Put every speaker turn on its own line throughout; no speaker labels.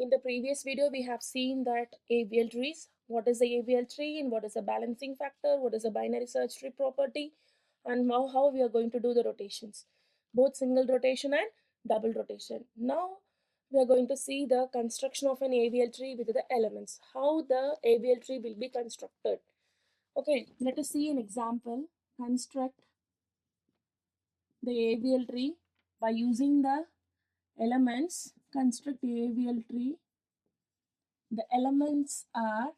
In the previous video, we have seen that ABL trees, what is the ABL tree and what is the balancing factor, what is the binary search tree property, and how we are going to do the rotations, both single rotation and double rotation. Now, we are going to see the construction of an ABL tree with the elements, how the ABL tree will be constructed. Okay, let us see an example. Construct the ABL tree by using the elements. Construct the ABL tree. The elements are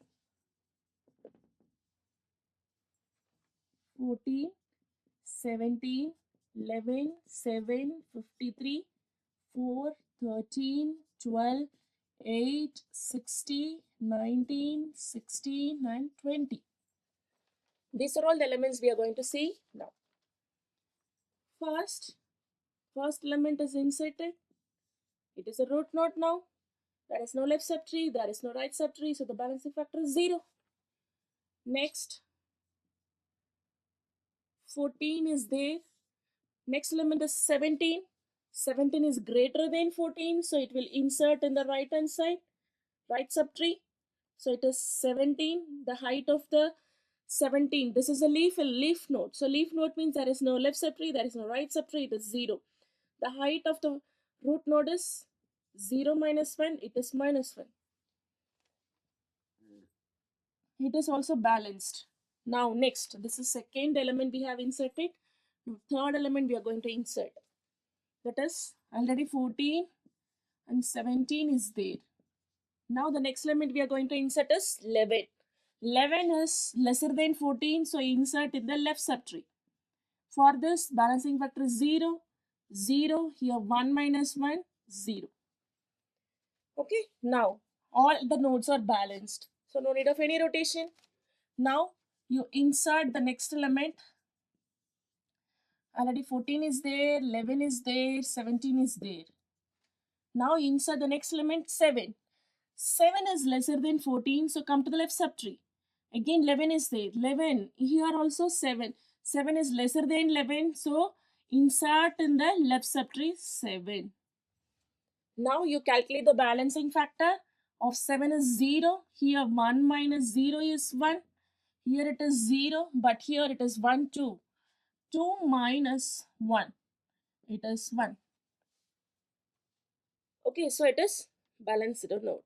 14, 17, 11, 7, 53, 4, 13, 12, 8, 60, 19, 16, and 20. These are all the elements we are going to see now. First element is inserted. It is a root node now. There is no left subtree, there is no right subtree, so the balancing factor is 0. Next, 14 is there. Next element is 17. 17 is greater than 14, so it will insert in the right hand side, right subtree. So it is 17, the height of the 17. This is a leaf node. So leaf node means there is no left subtree, there is no right subtree, it is 0. The height of the root node is 0 minus 1, it is minus 1. It is also balanced. Now next, this is second element we have inserted. Now third element we are going to insert. That is already 14 and 17 is there. Now the next element we are going to insert is 11. 11 is lesser than 14, so insert in the left subtree. For this, balancing factor is 0, 0, here 1 minus 1, 0. Okay, now all the nodes are balanced. So no need of any rotation. Now you insert the next element. Already 14 is there, 11 is there, 17 is there. Now insert the next element 7. 7 is lesser than 14, so come to the left subtree. Again 11 is there. 11, here also 7. 7 is lesser than 11, so insert in the left subtree 7. Now you calculate the balancing factor of 7 is 0. Here 1 minus 0 is 1. Here it is 0, but here it is 1, 2. 2 minus 1, it is 1. Okay, so it is balanced node.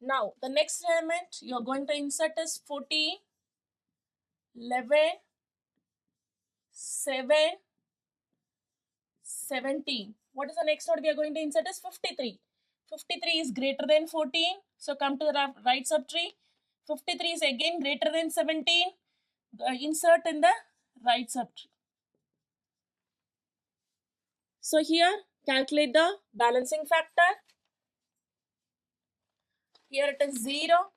Now, the next element you are going to insert is 14, 11, 7, 17. What is the next node we are going to insert is 53. 53 is greater than 14, so come to the right subtree. 53 is again greater than 17. Insert in the right subtree. So here, calculate the balancing factor. Here it is 0.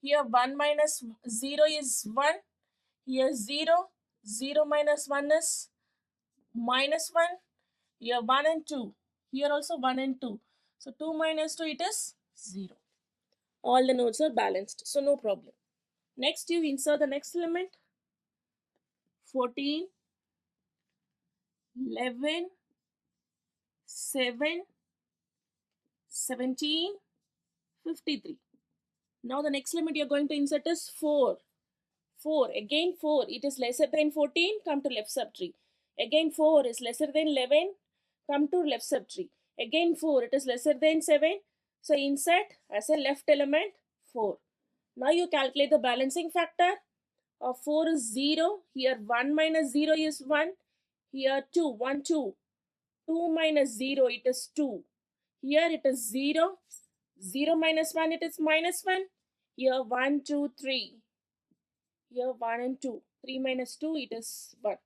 Here 1 minus 0 is 1. Here 0. 0 minus 1 is minus 1. Here 1 and 2. Here also 1 and 2. So 2 minus 2, it is 0. All the nodes are balanced, so no problem. Next, you insert the next element. 14, 11, 7, 17, 53. Now the next element you are going to insert is 4. 4, again 4, it is lesser than 14, come to left subtree. Again 4 is lesser than 11, come to left subtree. Again 4, it is lesser than 7, so insert as a left element 4. Now you calculate the balancing factor of 4 is 0, here 1 minus 0 is 1, here 2, 1, 2. 2 minus 0, it is 2. Here it is 0, 0 minus 1, it is minus 1. Here 1, 2, 3. Here 1 and 2. 3 minus 2, it is 1.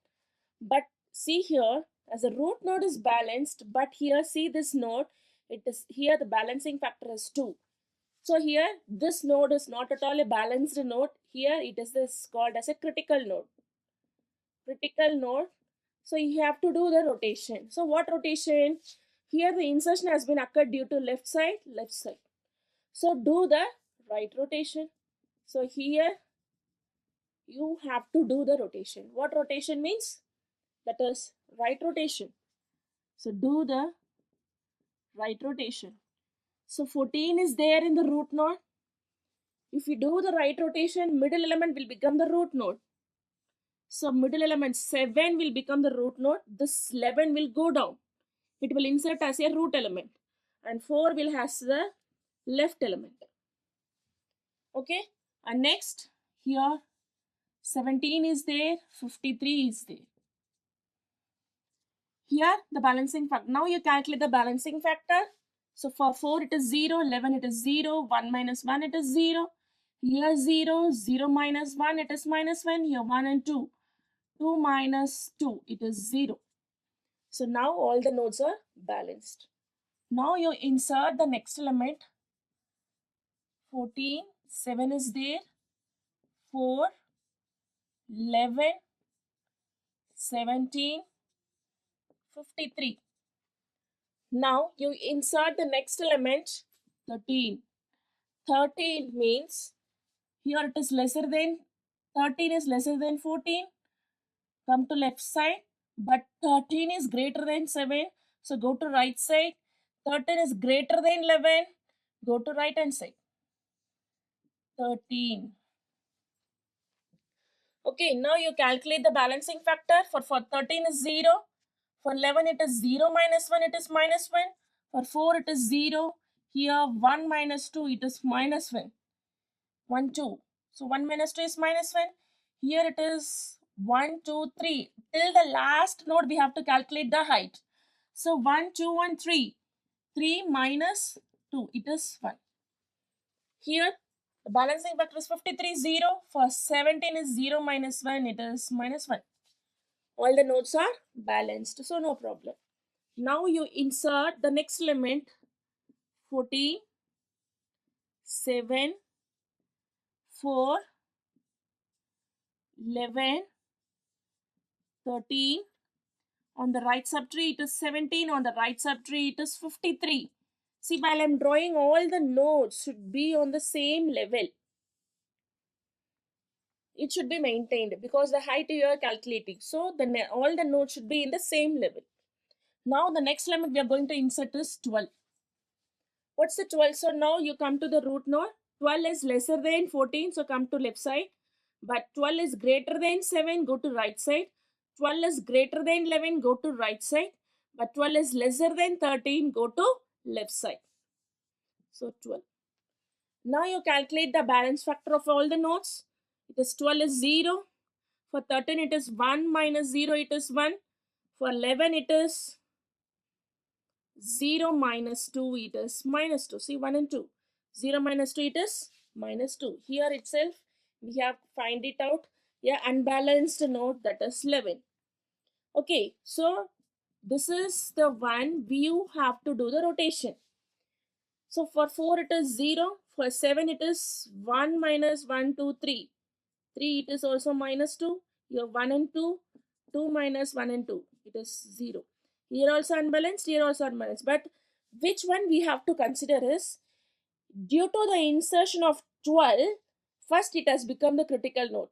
But see here, as a root node is balanced, but here see this node, it is here the balancing factor is 2. So here this node is not at all a balanced node. Here it is this called as a critical node. Critical node. So you have to do the rotation. So what rotation? Here the insertion has been occurred due to left side, left side. So do the right rotation. So here you have to do the rotation. What rotation means? That is right rotation. So do the right rotation. So 14 is there in the root node. If you do the right rotation, middle element will become the root node. So middle element 7 will become the root node. This 11 will go down. It will insert as a root element. And 4 will has the left element. Okay. And next, here 17 is there, 53 is there. Here the balancing factor. Now you calculate the balancing factor. So for 4 it is 0, 11 it is 0, 1 minus 1 it is 0. Here 0, 0 minus 1 it is minus 1. Here 1 and 2. 2 minus 2 it is 0. So now all the nodes are balanced. Now you insert the next element. 14, 7 is there. 4, 11, 17, 53. Now you insert the next element 13. 13 means here it is lesser than 13 is lesser than 14. Come to left side, but 13 is greater than 7. So go to right side. 13 is greater than 11. Go to right hand side. 13. Okay, now you calculate the balancing factor. For 13 is 0. For 11 it is 0 minus 1 it is minus 1. For 4 it is 0. Here 1 minus 2 it is minus 1. 1, 2. So 1 minus 2 is minus 1. Here it is 1, 2, 3. Till the last node we have to calculate the height. So 1, 2 and 3. 3 minus 2 it is 1. Here the balancing factor is 53, 0. For 17 is 0 minus 1 it is minus 1. All the nodes are balanced, so no problem. Now you insert the next element 14, 7, 4, 11, 13. On the right subtree it is 17. On the right subtree it is 53. See, while I am drawing, all the nodes should be on the same level. It should be maintained because the height you are calculating. So all the nodes should be in the same level. Now the next element we are going to insert is 12. What's the 12? So now you come to the root node. 12 is lesser than 14, so come to left side. But 12 is greater than 7, go to right side. 12 is greater than 11, go to right side. But 12 is lesser than 13, go to left side. So 12. Now you calculate the balance factor of all the nodes. It is 12 is 0. For 13 it is 1 minus 0 it is 1. For 11 it is 0 minus 2 it is minus 2. See, 1 and 2. 0 minus 2 it is minus 2. Here itself we have find it out. Yeah, unbalanced node, that is 11. Okay, so this is the one you have to do the rotation. So for 4 it is 0. For 7 it is 1 minus 1, 2, 3. 3 it is also minus 2. Here 1 and 2. 2 minus 1 and 2. It is 0. Here also unbalanced, here also unbalanced. But which one we have to consider is, due to the insertion of 12, first it has become the critical node.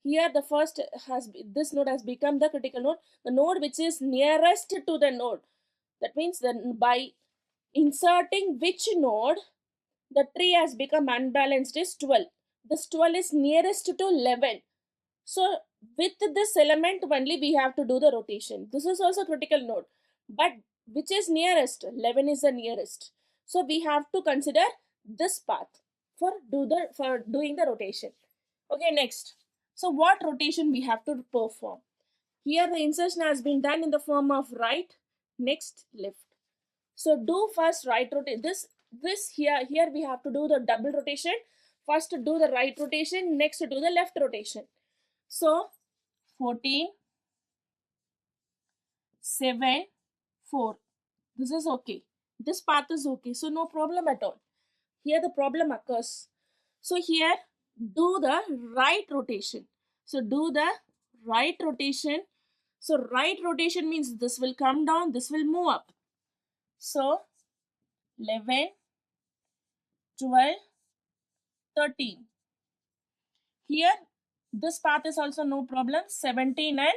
Here the first this node has become the critical node, the node which is nearest to the node. That means that by inserting which node the tree has become unbalanced is 12. This 12 is nearest to 11. So with this element only we have to do the rotation. This is also critical node. But which is nearest? 11 is the nearest. So we have to consider this path for doing the rotation. Okay, next. So what rotation we have to perform? Here the insertion has been done in the form of right, next left. So do first right rotation. This here we have to do the double rotation. First do the right rotation, next do the left rotation. So 14, 7, 4. This is okay. This path is okay. So no problem at all. Here the problem occurs. So here do the right rotation. So do the right rotation. So right rotation means this will come down, this will move up. So 11, 12, 13. Here this path is also no problem. 17 and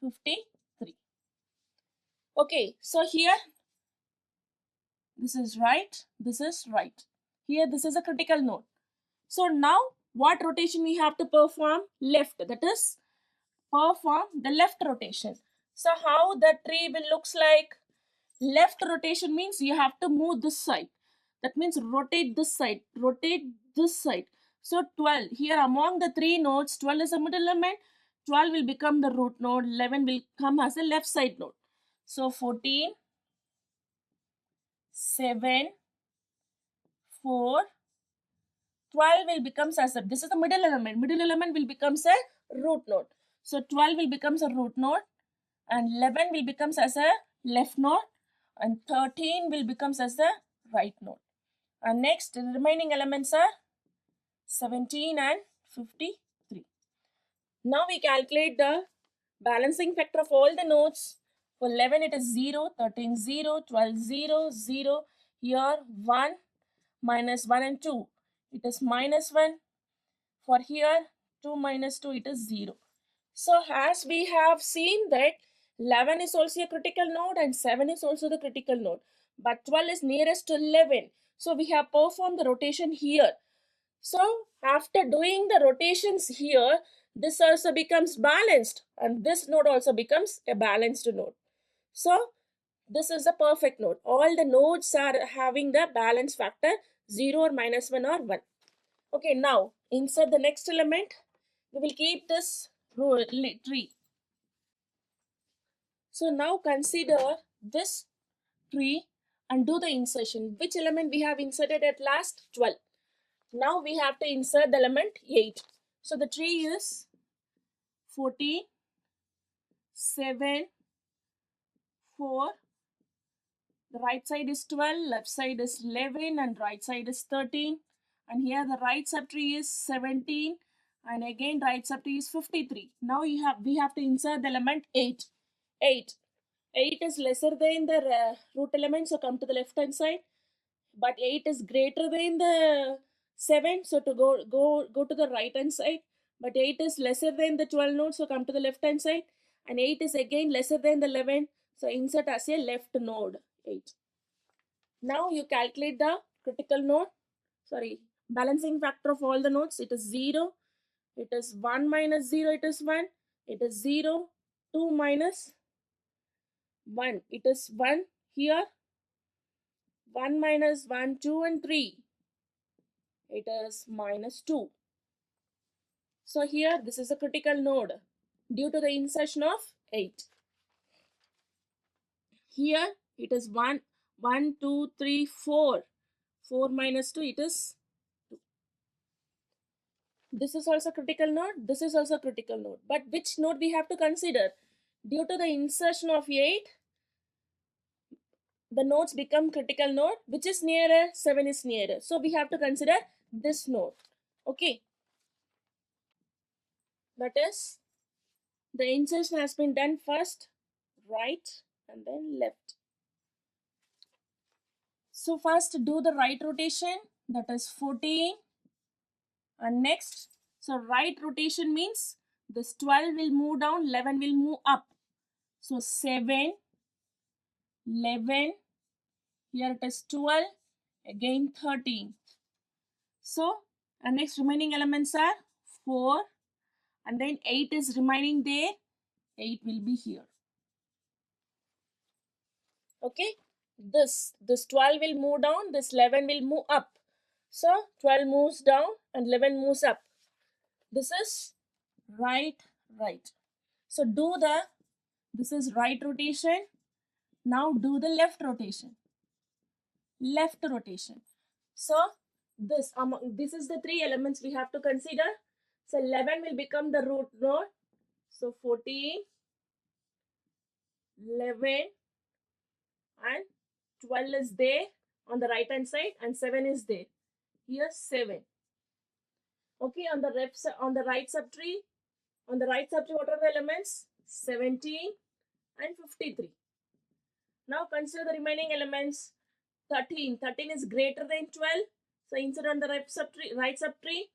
53. Okay, so here this is right, this is right. Here this is a critical node. So now what rotation we have to perform? Left, that is perform the left rotation. So how the tree will looks like? Left rotation means you have to move this side. That means rotate this side, rotate this side. So 12, here among the three nodes, 12 is a middle element, 12 will become the root node, 11 will come as a left side node. So 14, 7, 4, 12 will becomes as a, this is the middle element will becomes a root node. So 12 will becomes a root node and 11 will becomes as a left node and 13 will becomes as the right node. And next, the remaining elements are 17 and 53. Now we calculate the balancing factor of all the nodes. For 11 it is 0, 13 0, 12 0, 0. Here 1 minus 1 and 2. It is minus 1. For here 2 minus 2 it is 0. So as we have seen that 11 is also a critical node and 7 is also the critical node. But 12 is nearest to 11. So we have performed the rotation here. So after doing the rotations here, this also becomes balanced and this node also becomes a balanced node. So this is a perfect node. All the nodes are having the balance factor 0 or minus 1 or 1. Okay, now insert the next element. We will keep this tree. So now consider this tree and do the insertion. Which element we have inserted at last? 12. Now we have to insert the element 8. So the tree is 14, 7, 4. The right side is 12, left side is 11 and right side is 13. And here the right subtree is 17 and again right subtree is 53. Now we have to insert the element 8. 8. 8 is lesser than the root element, so come to the left hand side. But 8 is greater than the 7, so to go to the right hand side. But 8 is lesser than the 12 node, so come to the left hand side. And 8 is again lesser than the 11, so insert as a left node 8. Now you calculate the critical node, balancing factor of all the nodes. It is 0, it is 1 minus 0, it is 1, it is 0, 2 minus 1, it is 1 here, 1 minus 1, 2 and 3, it is minus 2. So here this is a critical node due to the insertion of 8. Here it is 1, 1, 2, 3, 4. 4 minus 2, it is 2. This is also critical node, this is also critical node. But which node we have to consider? Due to the insertion of 8, the nodes become critical node. Which is nearer? 7 is nearer. So we have to consider this node. Okay. That is, the insertion has been done first, right, and then left. So first do the right rotation, that is 14. And next, so right rotation means this 12 will move down, 11 will move up. So 7, 11, here it is 12, again 13. So, and next remaining elements are 4 and then 8 is remaining there, 8 will be here. Okay, this 12 will move down, this 11 will move up. So 12 moves down and 11 moves up. This is right. So do the, this is right rotation. Now do the left rotation. So this is the three elements we have to consider. So 11 will become the root node. So 14, 11 and 12 is there on the right hand side and 7 is there. Here 7. Okay, on the right subtree, what are the elements? 17 and 53. Now consider the remaining elements. 13 is greater than 12, so insert on the right subtree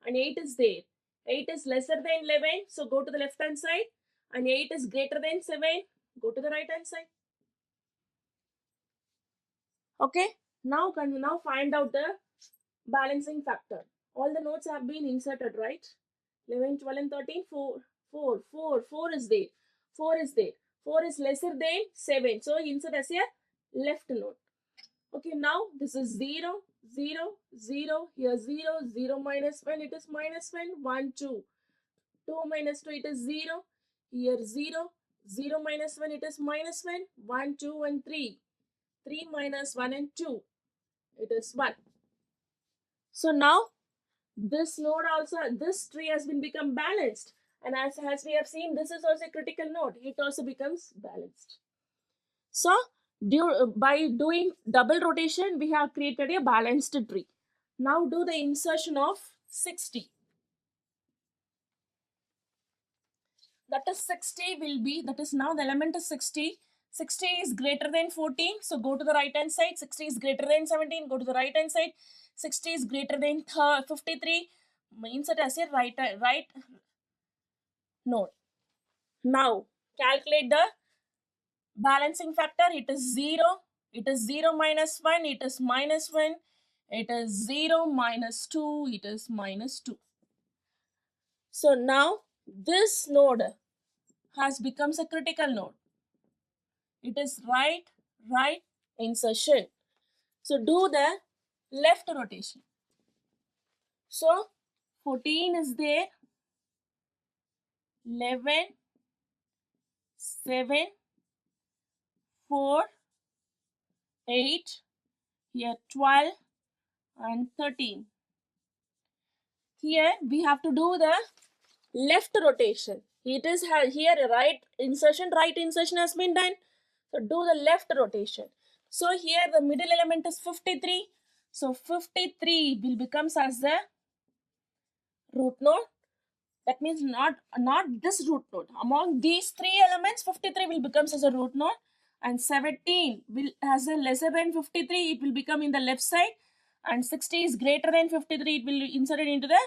and 8 is there. 8 is lesser than 11, so go to the left hand side, and 8 is greater than 7, go to the right hand side. Okay, now can you now find out the balancing factor? All the nodes have been inserted, right? 11, 12 and 13, 4 is there. 4 is there. 4 is lesser than 7. So insert as a left node. Okay, now this is 0, 0, 0. Here 0, 0 minus 1, it is minus 1, 1, 2. 2 minus 2, it is 0. Here 0, 0 minus 1, it is minus 1, 1, 2 and 3. 3 minus 1 and 2, it is 1. So now this node also, this tree has been become balanced, and as we have seen, this is also a critical node, it also becomes balanced. So by doing double rotation, we have created a balanced tree. Now do the insertion of 60. That is 60 will be, that is now the element is 60. 60 is greater than 14, so go to the right hand side. 60 is greater than 17, go to the right hand side. 60 is greater than 53, insert as a right node. Now calculate the balancing factor. It is 0. It is 0 minus 1. It is minus 1. It is 0 minus 2. It is minus 2. So now this node has becomes a critical node. It is right insertion. So do the left rotation. So 14 is there. 11, 7, 4, 8, here 12 and 13. Here we have to do the left rotation. It is here right insertion has been done. So do the left rotation. So here the middle element is 53. So 53 will becomes as the root node. That means not this root node. Among these three elements, 53 will becomes as a root node, and 17 will as a lesser than 53. It will become in the left side, and 60 is greater than 53. It will be inserted into the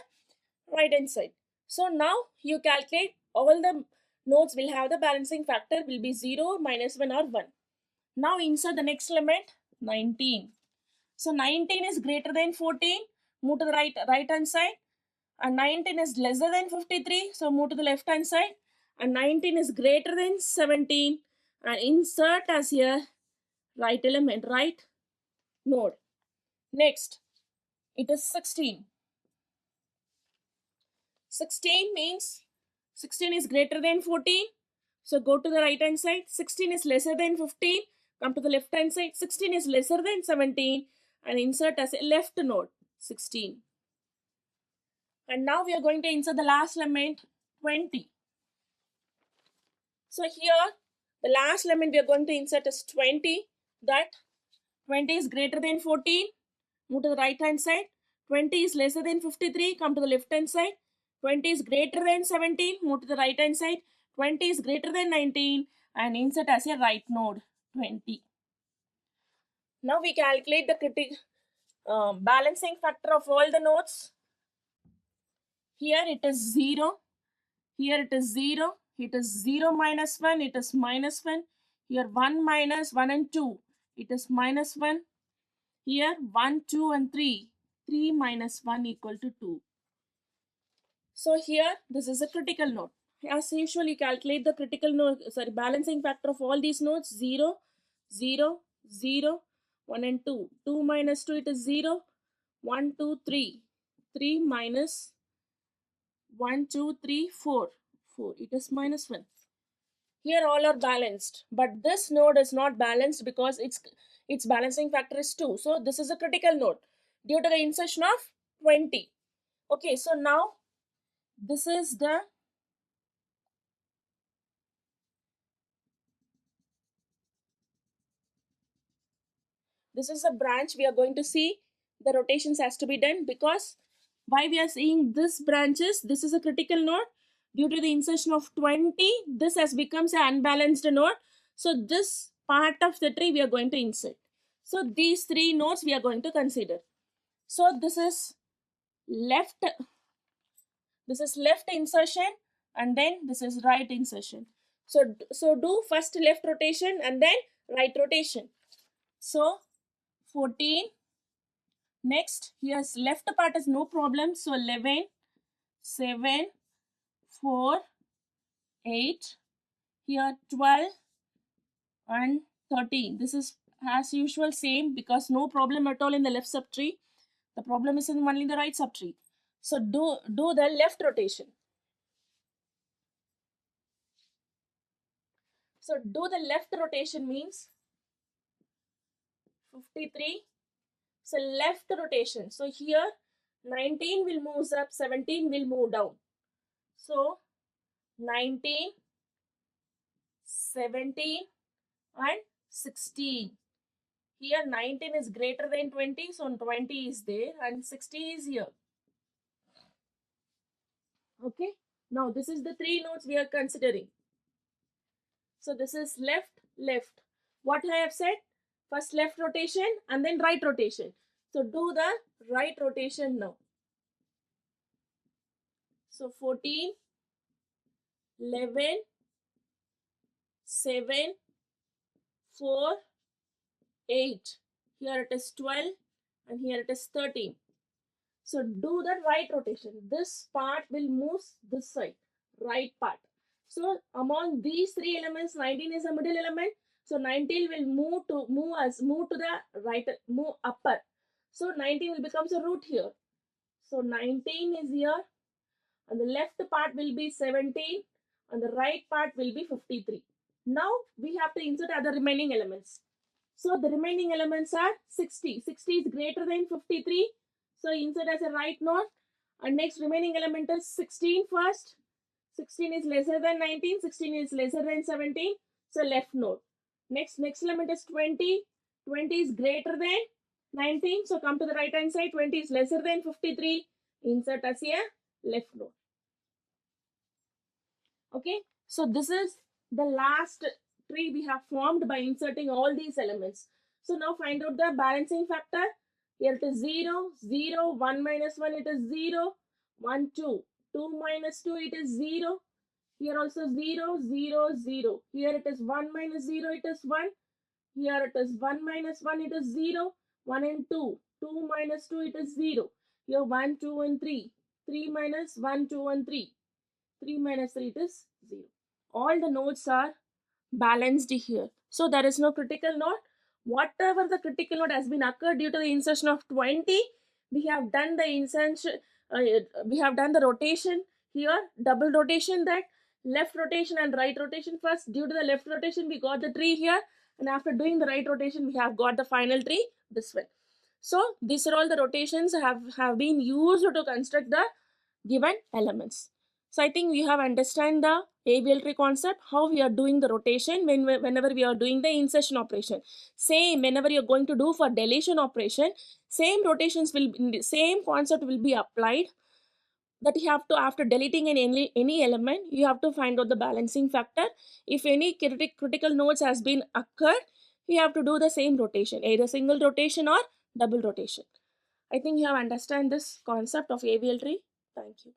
right hand side. So now you calculate all the nodes will have the balancing factor will be 0, minus 1 or 1. Now insert the next element 19. So 19 is greater than 14. Move to the right hand side. And 19 is lesser than 53. So move to the left hand side. And 19 is greater than 17. And insert as here right element, right node. Next, it is 16. 16 means 16 is greater than 14. So go to the right hand side. 16 is lesser than 15. Come to the left hand side. 16 is lesser than 17 and insert as a left node 16. And now we are going to insert the last element 20. So here the last element we are going to insert is 20. That 20 is greater than 14. Move to the right hand side. 20 is lesser than 53. Come to the left hand side. 20 is greater than 17. Move to the right hand side. 20 is greater than 19 and insert as a right node 20. Now we calculate the balancing factor of all the nodes. Here it is 0. Here it is 0. It is 0 minus 1. It is minus 1. Here 1 minus 1 and 2. It is minus 1. Here 1, 2 and 3. 3 minus 1 equal to 2. So here this is a critical node. As usual, you calculate the critical node, balancing factor of all these nodes 0, 0, 0, 1 and 2. 2 minus 2 it is 0. 1, 2, 3. 3 minus 1, 2, 3, 4. 4. It is minus 1. Here all are balanced, but this node is not balanced because its balancing factor is 2. So this is a critical node due to the insertion of 20. Okay, so now this is the branch we are going to see. The rotations has to be done because why we are seeing this branches, this is a critical node. Due to the insertion of 20, this has becomes an unbalanced node. So this part of the tree we are going to insert. So these three nodes we are going to consider. So this is left insertion and then this is right insertion. So do first left rotation and then right rotation. So 14. Next, here's left part is no problem. So 11, 7, 4, 8. Here 12 and 13. This is as usual same because no problem at all in the left subtree. The problem is in only the right subtree. So do the left rotation. So do the left rotation means 53. So left rotation. So here 19 will move up, 17 will move down. So 19, 17 and 16. Here 19 is greater than 20, so 20 is there and 60 is here. Okay. Now this is the three nodes we are considering. So this is left, left. What I have said? First left rotation and then right rotation. So do the right rotation now. So 14, 11, 7, 4, 8. Here it is 12 and here it is 13. So do the right rotation. This part will move this side, right part. So among these three elements, 19 is a middle element. So 19 will move to the right, move upper. So 19 will become a root here. So 19 is here, and the left part will be 17, and the right part will be 53. Now we have to insert other remaining elements. So the remaining elements are 60. 60 is greater than 53. So insert as a right node. And next remaining element is 16 first. 16 is lesser than 19. 16 is lesser than 17. So left node. Next element is 20. 20 is greater than 19. So come to the right hand side. 20 is lesser than 53. Insert as a left node. Okay. So this is the last tree we have formed by inserting all these elements. So now find out the balancing factor. Here it is 0, 0, 1 minus 1, it is 0, 1, 2. 2 minus 2, it is 0. Here also 0, 0, 0. Here it is 1 minus 0, it is 1. Here it is 1 minus 1, it is 0. 1 and 2. 2 minus 2, it is 0. Here 1, 2 and 3. 3 minus 1, 2 and 3. 3 minus 3, it is 0. All the nodes are balanced here. So there is no critical node. Whatever the critical node has been occurred due to the insertion of 20, we have done the insertion, we have done the rotation here, double rotation, that left rotation and right rotation first. Due to the left rotation, we got the tree here, and after doing the right rotation, we have got the final tree, this one. So these are all the rotations have been used to construct the given elements. So I think we have understand the ABL tree concept, how we are doing the rotation whenever we are doing the insertion operation. Same whenever you are going to do for deletion operation, same rotations same concept will be applied. That you have to, after deleting any element, you have to find out the balancing factor. If any critical nodes has been occurred, you have to do the same rotation, either single rotation or double rotation. I think you have understand this concept of ABL tree. Thank you.